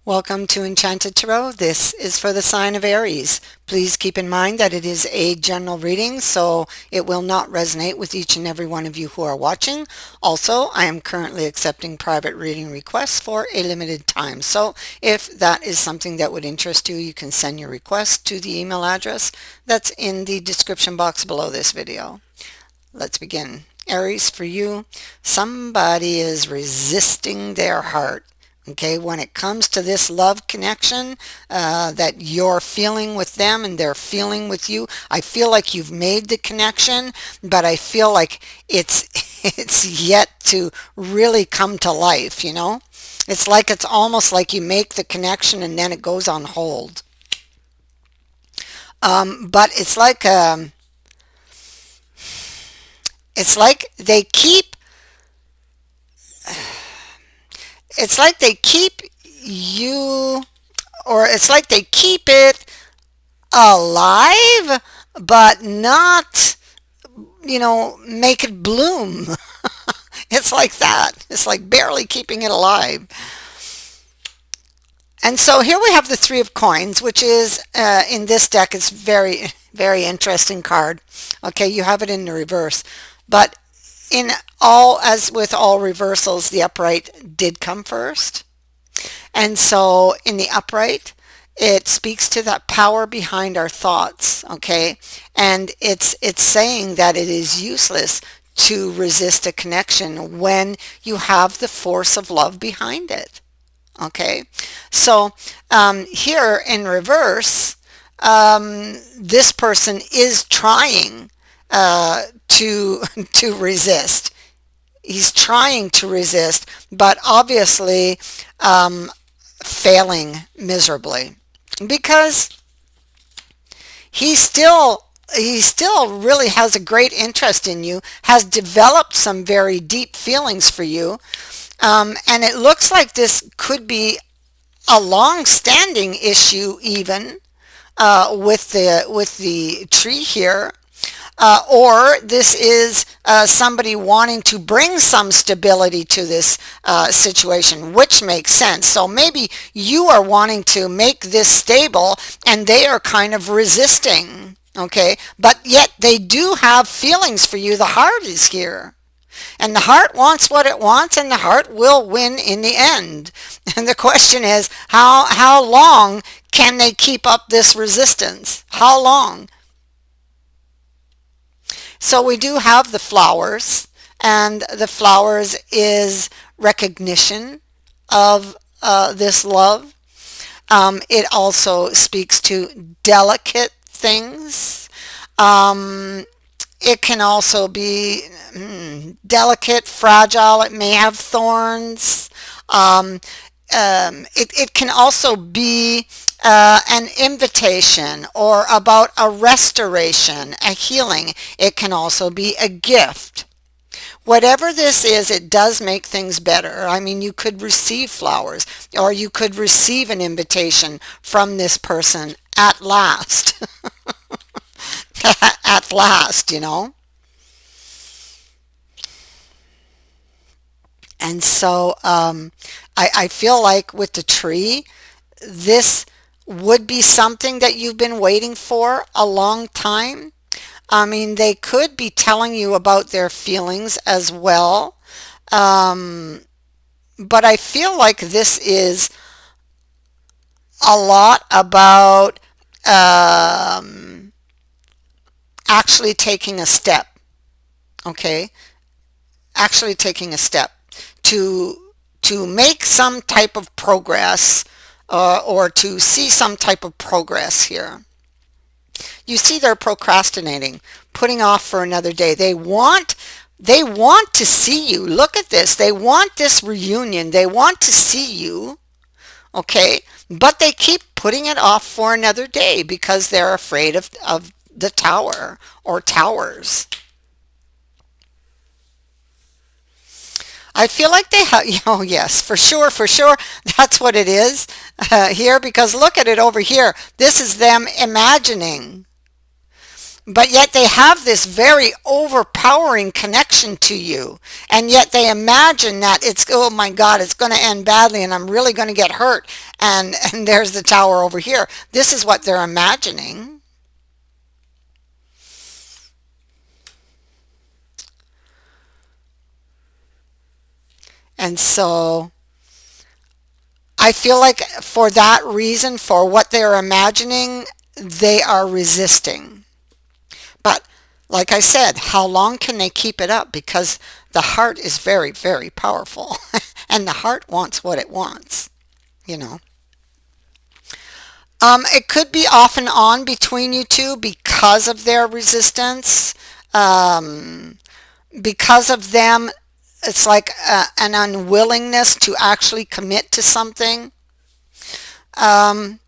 Welcome to Enchanted Tarot. This is for the sign of Aries. Please keep in mind that it is a general reading, so it will not resonate with each and every one of you who are watching. Also, I am currently accepting private reading requests for a limited time. So if that is something that would interest you, you can send your request to the email address that's in the description box below this video. Let's begin. Aries, for you, somebody is resisting their heart. Okay, when it comes to this love connection that you're feeling with them and they're feeling with you, I feel like you've made the connection, but I feel like it's yet to really come to life, you know? It's almost like you make the connection and then it goes on hold. But it's like they keep you, or it's like they keep it alive, but not, make it bloom. It's like that. It's like barely keeping it alive. And so here we have the Three of Coins, which is, in this deck, it's very, very interesting card. Okay, you have it in the reverse. But as with all reversals, the upright did come first. And so in the upright, it speaks to that power behind our thoughts, okay? And it's saying that it is useless to resist a connection when you have the force of love behind it, okay? So here in reverse, this person is trying to resist. He's trying to resist, but obviously failing miserably because he still really has a great interest in you, has developed some very deep feelings for you, and it looks like this could be a long-standing issue even with the tree here. Or this is somebody wanting to bring some stability to this situation, which makes sense. So maybe you are wanting to make this stable and they are kind of resisting, okay? But yet they do have feelings for you. The heart is here. And the heart wants what it wants, and the heart will win in the end. And the question is, how long can they keep up this resistance? How long? So we do have the flowers, and the flowers is recognition of this love. It also speaks to delicate things. It can also be delicate, fragile. It may have thorns. It can also be an invitation or about a restoration, a healing. It can also be a gift. Whatever this is, it does make things better. I mean, you could receive flowers or you could receive an invitation from this person at last. At last, you know. And so I feel like with the tree, this would be something that you've been waiting for a long time. I mean, they could be telling you about their feelings as well. But I feel like this is a lot about actually taking a step, okay? Actually taking a step to make some type of progress or to see some type of progress here. You see, they're procrastinating, putting off for another day. They want to see you. Look at this. They want this reunion. They want to see you, okay? But they keep putting it off for another day because they're afraid of the tower or towers. I feel like they have, oh yes, for sure, that's what it is here, because look at it over here. This is them imagining. But yet they have this very overpowering connection to you. And yet they imagine that it's, oh my God, it's going to end badly and I'm really going to get hurt. And there's the tower over here. This is what they're imagining. And so I feel like for that reason, for what they're imagining, they are resisting. But like I said, how long can they keep it up? Because the heart is very, very powerful. And the heart wants what it wants, you know. It could be off and on between you two because of their resistance. Um, because of them, it's like an unwillingness to actually commit to something. Um,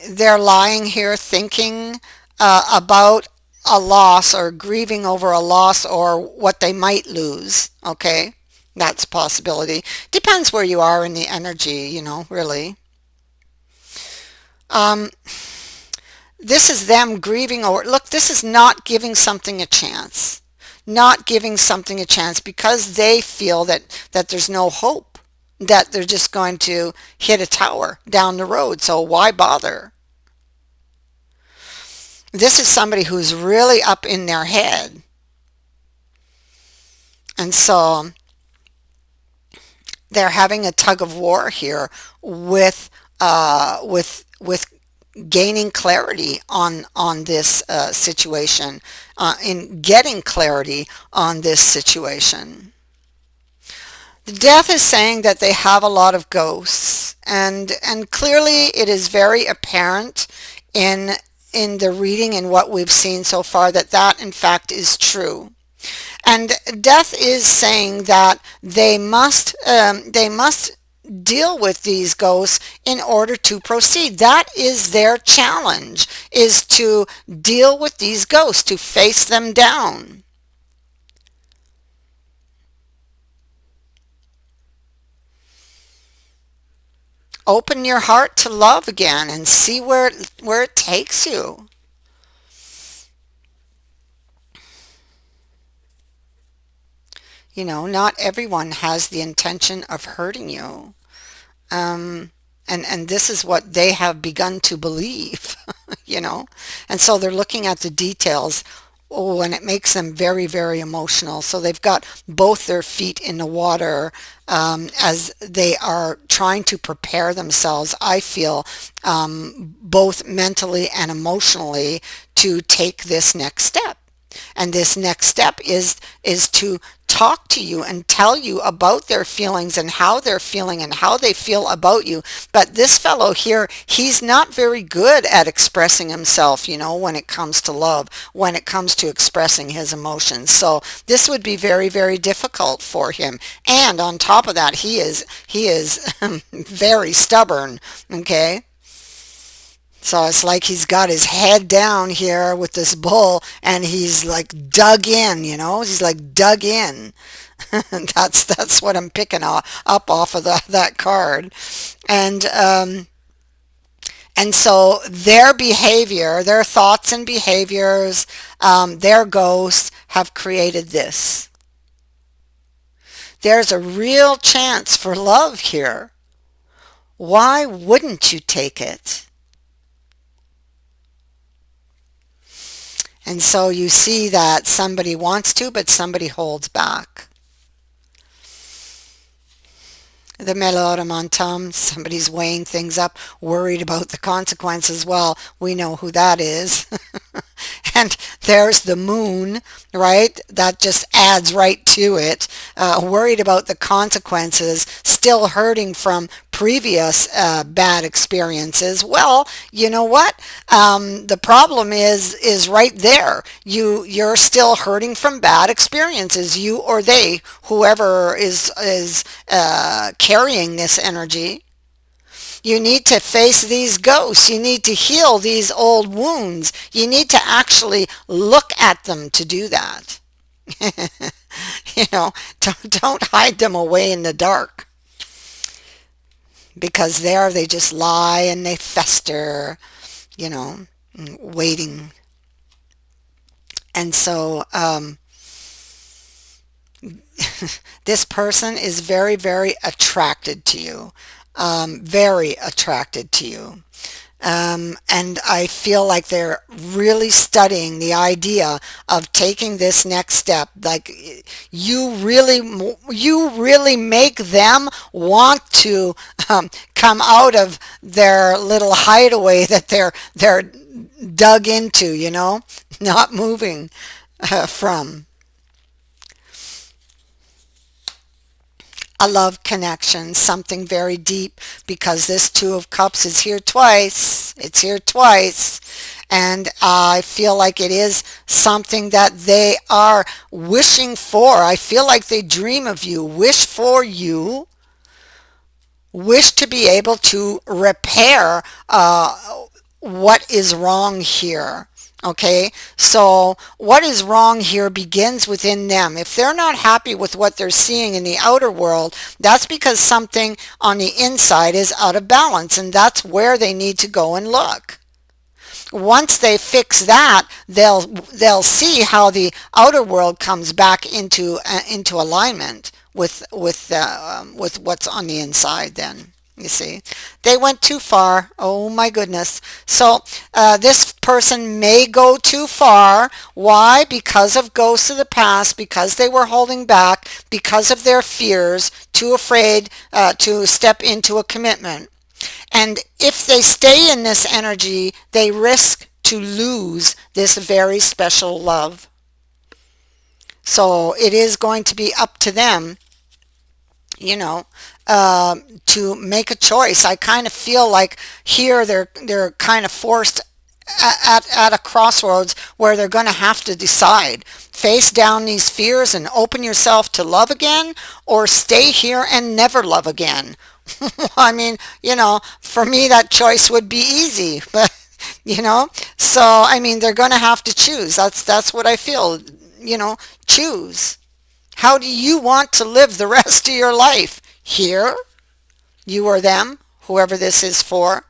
they're lying here thinking about a loss or grieving over a loss or what they might lose. Okay, that's a possibility. Depends where you are in the energy, you know, really. Um, this is them grieving over. Look, this is not giving something a chance. Not giving something a chance because they feel that there's no hope, that they're just going to hit a tower down the road. So why bother? This is somebody who's really up in their head. And so they're having a tug of war here with with gaining clarity on this situation, in getting clarity on this situation. The death is saying that they have a lot of ghosts, and clearly it is very apparent in the reading and what we've seen so far that that in fact is true. And death is saying that they must deal with these ghosts in order to proceed. That is their challenge, is to deal with these ghosts, to face them down. Open your heart to love again and see where it takes you. You know, not everyone has the intention of hurting you. Um, and this is what they have begun to believe, you know. And so they're looking at the details. Oh, and it makes them very, very emotional. So they've got both their feet in the water as they are trying to prepare themselves, I feel, both mentally and emotionally to take this next step. And this next step is to talk to you and tell you about their feelings and how they're feeling and how they feel about you. But this fellow here, he's not very good at expressing himself, you know, when it comes to love, when it comes to expressing his emotions. So this would be very, very difficult for him. And on top of that, he is very stubborn, okay? So it's like he's got his head down here with this bull and he's like dug in, you know? He's like dug in. That's what I'm picking up off of that card. And and so their behavior, their thoughts and behaviors, their ghosts have created this. There's a real chance for love here. Why wouldn't you take it? And so you see that somebody wants to, but somebody holds back. The melodramantum, somebody's weighing things up, worried about the consequences. Well, we know who that is. And there's the moon, right? That just adds right to it. Worried about the consequences, still hurting from previous bad experiences. Well, you know what? The problem is right there. You're still hurting from bad experiences. You or they, whoever is carrying this energy. You need to face these ghosts. You need to heal these old wounds. You need to actually look at them to do that. You know, don't hide them away in the dark, because there they just lie and they fester, you know, waiting. And so this person is very, very attracted to you, very attracted to you. And I feel like they're really studying the idea of taking this next step. Like you really make them want to come out of their little hideaway that they're dug into, not moving from. A love connection, something very deep, because this Two of Cups is here twice. It's here twice. And I feel like it is something that they are wishing for. I feel like they dream of you, wish for you, wish to be able to repair what is wrong here. Okay, so what is wrong here begins within them. If they're not happy with what they're seeing in the outer world, that's because something on the inside is out of balance, and that's where they need to go and look. Once they fix that, they'll see how the outer world comes back into alignment with what's on the inside. Then you see, they went too far. Oh my goodness! So this person may go too far. Why? Because of ghosts of the past. Because they were holding back. Because of their fears. Too afraid to step into a commitment. And if they stay in this energy, they risk to lose this very special love. So it is going to be up to them, you know, to make a choice. I kind of feel like here they're kind of forced at a crossroads where they're going to have to decide. Face down these fears and open yourself to love again, or stay here and never love again. I mean, for me that choice would be easy, but so I mean they're going to have to choose. That's what I feel. Choose. How do you want to live the rest of your life? Here, you or them, whoever this is for.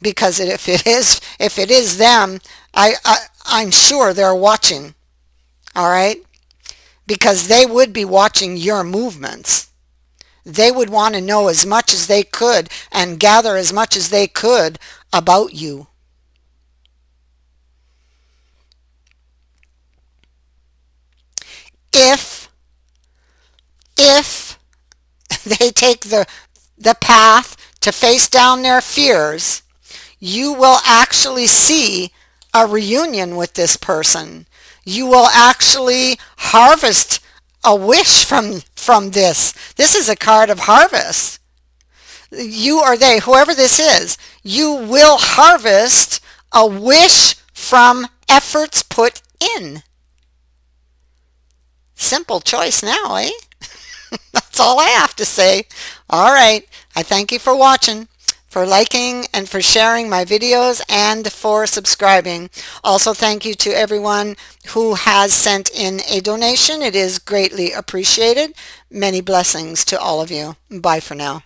Because if it is them, I'm sure they're watching. All right? Because they would be watching your movements. They would want to know as much as they could and gather as much as they could about you. If they take the path to face down their fears, you will actually see a reunion with this person. You will actually harvest a wish from this. This is a card of harvest. You or they, whoever this is, you will harvest a wish from efforts put in. Simple choice now, eh? That's all I have to say. All right. I thank you for watching, for liking, and for sharing my videos, and for subscribing. Also, thank you to everyone who has sent in a donation. It is greatly appreciated. Many blessings to all of you. Bye for now.